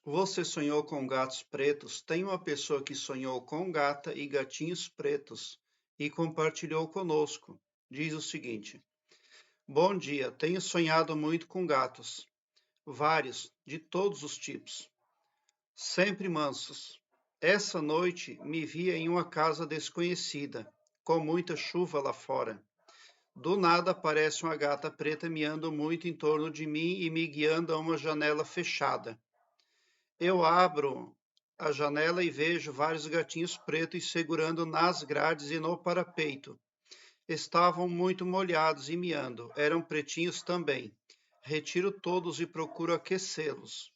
Você sonhou com gatos pretos? Tem uma pessoa que sonhou com gata e gatinhos pretos e compartilhou conosco. Diz o seguinte: Bom dia, tenho sonhado muito com gatos, vários, de todos os tipos, sempre mansos. Essa noite me vi em uma casa desconhecida, com muita chuva lá fora. Do nada aparece uma gata preta miando muito em torno de mim e me guiando a uma janela fechada. Eu abro a janela e vejo vários gatinhos pretos segurando nas grades e no parapeito. Estavam muito molhados e miando. Eram pretinhos também. Retiro todos e procuro aquecê-los.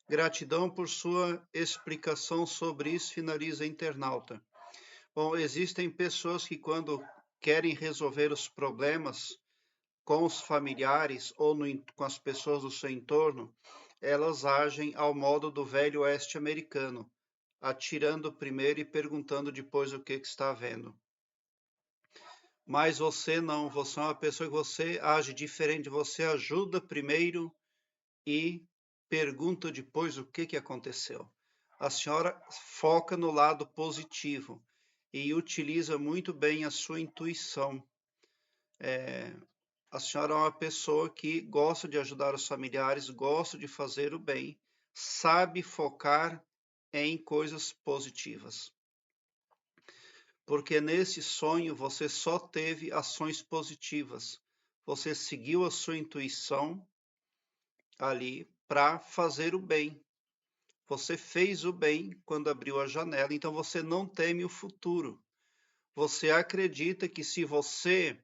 Gratidão por sua explicação sobre isso, finaliza a internauta. Bom, existem pessoas que quando querem resolver os problemas com os familiares ou com as pessoas do seu entorno, elas agem ao modo do velho oeste americano, atirando primeiro e perguntando depois o que está havendo. Mas você não, você é uma pessoa que você age diferente, você ajuda primeiro e pergunta depois o que aconteceu. A senhora foca no lado positivo e utiliza muito bem a sua intuição. A senhora é uma pessoa que gosta de ajudar os familiares, gosta de fazer o bem, sabe focar em coisas positivas. Porque nesse sonho você só teve ações positivas. Você seguiu a sua intuição ali para fazer o bem. Você fez o bem quando abriu a janela, então você não teme o futuro. Você acredita que se você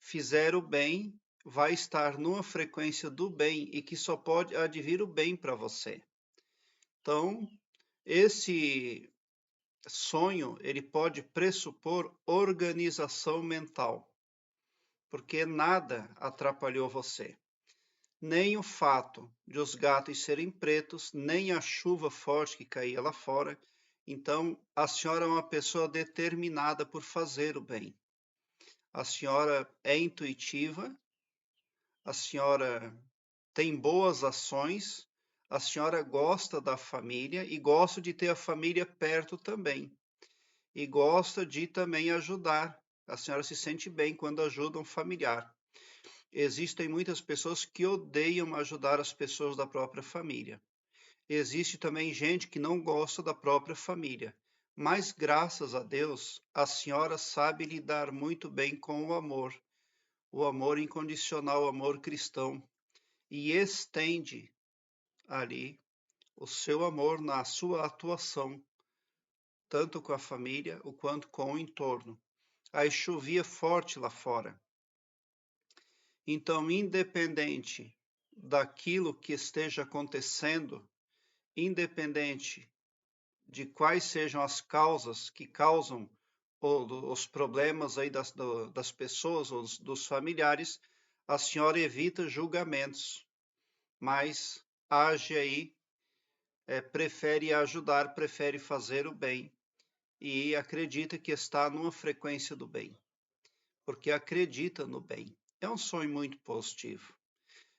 fizer o bem, vai estar numa frequência do bem e que só pode advir o bem para você. Então, esse sonho, ele pode pressupor organização mental, porque nada atrapalhou você. Nem o fato de os gatos serem pretos, nem a chuva forte que caía lá fora. Então, a senhora é uma pessoa determinada por fazer o bem. A senhora é intuitiva, a senhora tem boas ações, a senhora gosta da família e gosta de ter a família perto também. E gosta de também ajudar. A senhora se sente bem quando ajuda um familiar. Existem muitas pessoas que odeiam ajudar as pessoas da própria família. Existe também gente que não gosta da própria família. Mas graças a Deus, a senhora sabe lidar muito bem com o amor incondicional, o amor cristão, e estende ali o seu amor na sua atuação, tanto com a família quanto com o entorno. Aí chovia forte lá fora. Então, independente daquilo que esteja acontecendo, independente de quais sejam as causas que causam os problemas aí das pessoas ou dos familiares, a senhora evita julgamentos, mas age aí, prefere ajudar, prefere fazer o bem e acredita que está numa frequência do bem, porque acredita no bem. É um sonho muito positivo.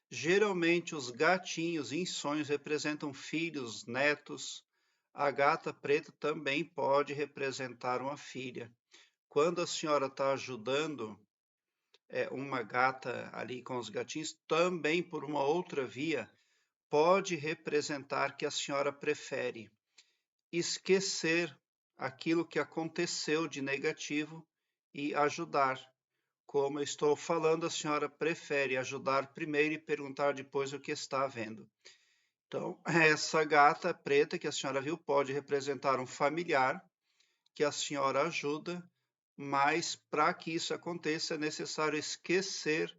Geralmente os gatinhos em sonhos representam filhos, netos. A gata preta também pode representar uma filha. Quando a senhora está ajudando uma gata ali com os gatinhos, também por uma outra via, pode representar que a senhora prefere esquecer aquilo que aconteceu de negativo e ajudar. Como eu estou falando, a senhora prefere ajudar primeiro e perguntar depois o que está havendo. Então, essa gata preta que a senhora viu pode representar um familiar que a senhora ajuda, mas para que isso aconteça é necessário esquecer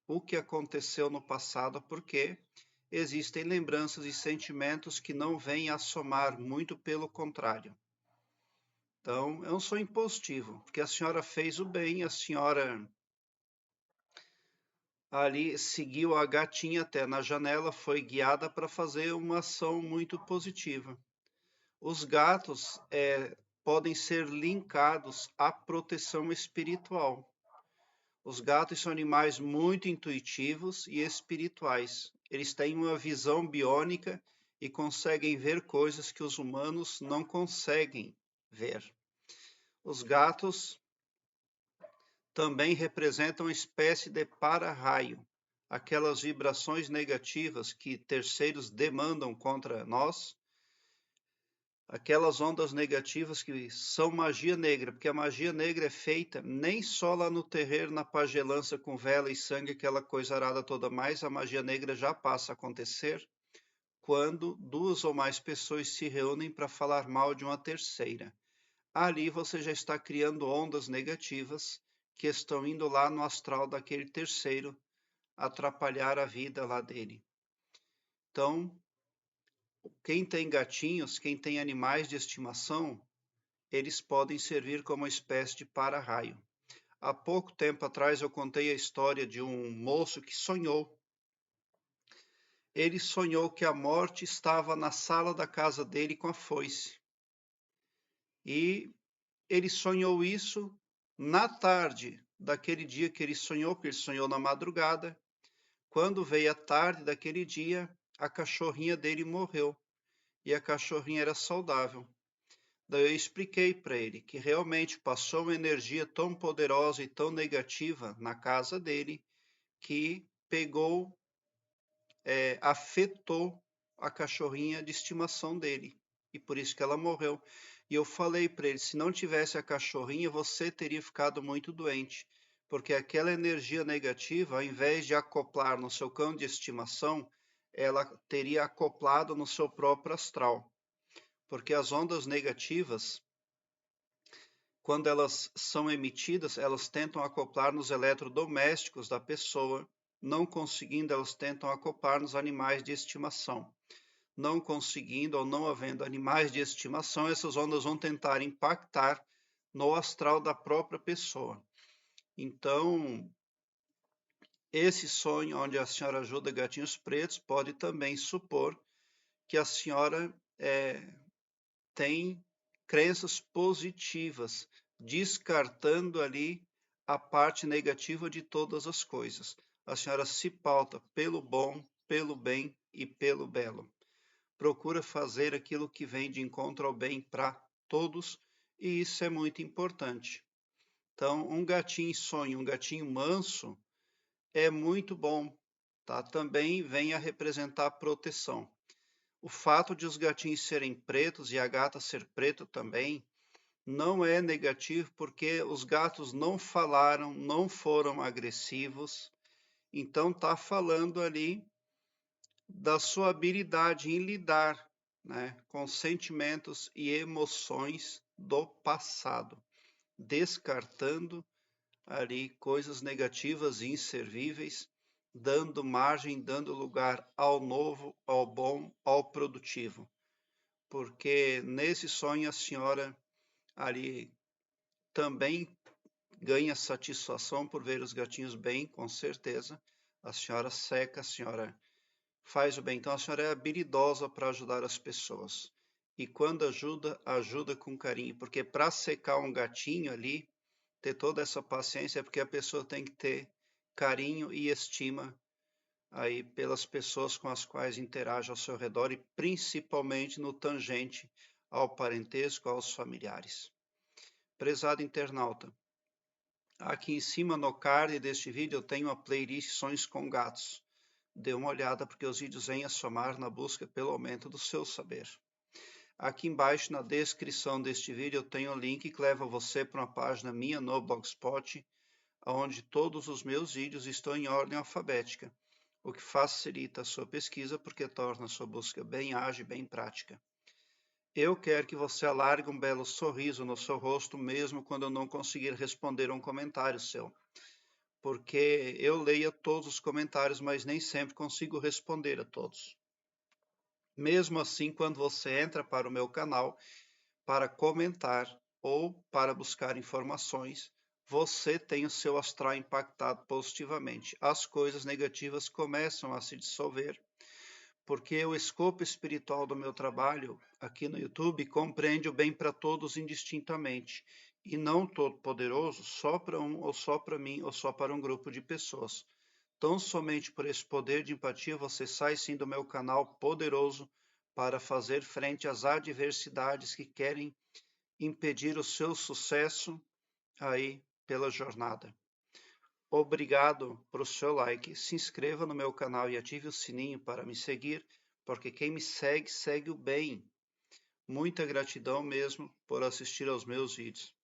o que aconteceu no passado, porque existem lembranças e sentimentos que não vêm a somar, muito pelo contrário. Então, é um sonho positivo, porque a senhora fez o bem, a senhora ali seguiu a gatinha até na janela, foi guiada para fazer uma ação muito positiva. Os gatos podem ser linkados à proteção espiritual. Os gatos são animais muito intuitivos e espirituais. Eles têm uma visão biônica e conseguem ver coisas que os humanos não conseguem ver. Os gatos também representam uma espécie de para-raio, aquelas vibrações negativas que terceiros demandam contra nós, aquelas ondas negativas que são magia negra, porque a magia negra é feita nem só lá no terreiro, na pagelança com vela e sangue, aquela coisa arada toda, mais a magia negra já passa a acontecer quando duas ou mais pessoas se reúnem para falar mal de uma terceira. Ali você já está criando ondas negativas que estão indo lá no astral daquele terceiro, atrapalhar a vida lá dele. Então, quem tem gatinhos, quem tem animais de estimação, eles podem servir como uma espécie de para-raio. Há pouco tempo atrás eu contei a história de um moço que sonhou. Ele sonhou que a morte estava na sala da casa dele com a foice. E ele sonhou isso na tarde daquele dia que ele sonhou, porque ele sonhou na madrugada. Quando veio a tarde daquele dia, a cachorrinha dele morreu. E a cachorrinha era saudável. Daí eu expliquei para ele que realmente passou uma energia tão poderosa e tão negativa na casa dele que pegou, afetou a cachorrinha de estimação dele. E por isso que ela morreu. E eu falei para ele, se não tivesse a cachorrinha, você teria ficado muito doente. Porque aquela energia negativa, ao invés de acoplar no seu cão de estimação, ela teria acoplado no seu próprio astral. Porque as ondas negativas, quando elas são emitidas, elas tentam acoplar nos eletrodomésticos da pessoa. Não conseguindo, elas tentam acoplar nos animais de estimação. Não conseguindo ou não havendo animais de estimação, essas ondas vão tentar impactar no astral da própria pessoa. Então, esse sonho onde a senhora ajuda gatinhos pretos pode também supor que a senhora tem crenças positivas, descartando ali a parte negativa de todas as coisas. A senhora se pauta pelo bom, pelo bem e pelo belo. Procura fazer aquilo que vem de encontro ao bem para todos, e isso é muito importante. Então, um gatinho sonho, um gatinho manso, é muito bom, tá? Também vem a representar proteção. O fato de os gatinhos serem pretos e a gata ser preta também não é negativo, porque os gatos não falaram, não foram agressivos, então está falando ali da sua habilidade em lidar, né, com sentimentos e emoções do passado, descartando ali coisas negativas e inservíveis, dando margem, dando lugar ao novo, ao bom, ao produtivo. Porque nesse sonho a senhora ali também ganha satisfação por ver os gatinhos bem, com certeza. A senhora seca, a senhora faz o bem. Então a senhora é habilidosa para ajudar as pessoas. E quando ajuda, ajuda com carinho. Porque para secar um gatinho ali, ter toda essa paciência, é porque a pessoa tem que ter carinho e estima aí pelas pessoas com as quais interage ao seu redor e principalmente no tangente ao parentesco, aos familiares. Prezado internauta, aqui em cima no card deste vídeo eu tenho a playlist Sonhos com Gatos. Dê uma olhada porque os vídeos vêm a somar na busca pelo aumento do seu saber. Aqui embaixo na descrição deste vídeo eu tenho o link que leva você para uma página minha no Blogspot, onde todos os meus vídeos estão em ordem alfabética, o que facilita a sua pesquisa porque torna a sua busca bem ágil e bem prática. Eu quero que você alargue um belo sorriso no seu rosto mesmo quando eu não conseguir responder um comentário seu, porque eu leio todos os comentários, mas nem sempre consigo responder a todos. Mesmo assim, quando você entra para o meu canal para comentar ou para buscar informações, você tem o seu astral impactado positivamente. As coisas negativas começam a se dissolver, porque o escopo espiritual do meu trabalho aqui no YouTube compreende o bem para todos indistintamente, e não todo-poderoso só para um, ou só para mim, ou só para um grupo de pessoas. Tão somente por esse poder de empatia você sai sim do meu canal poderoso para fazer frente às adversidades que querem impedir o seu sucesso aí pela jornada. Obrigado por seu like, se inscreva no meu canal e ative o sininho para me seguir, porque quem me segue, segue o bem. Muita gratidão mesmo por assistir aos meus vídeos.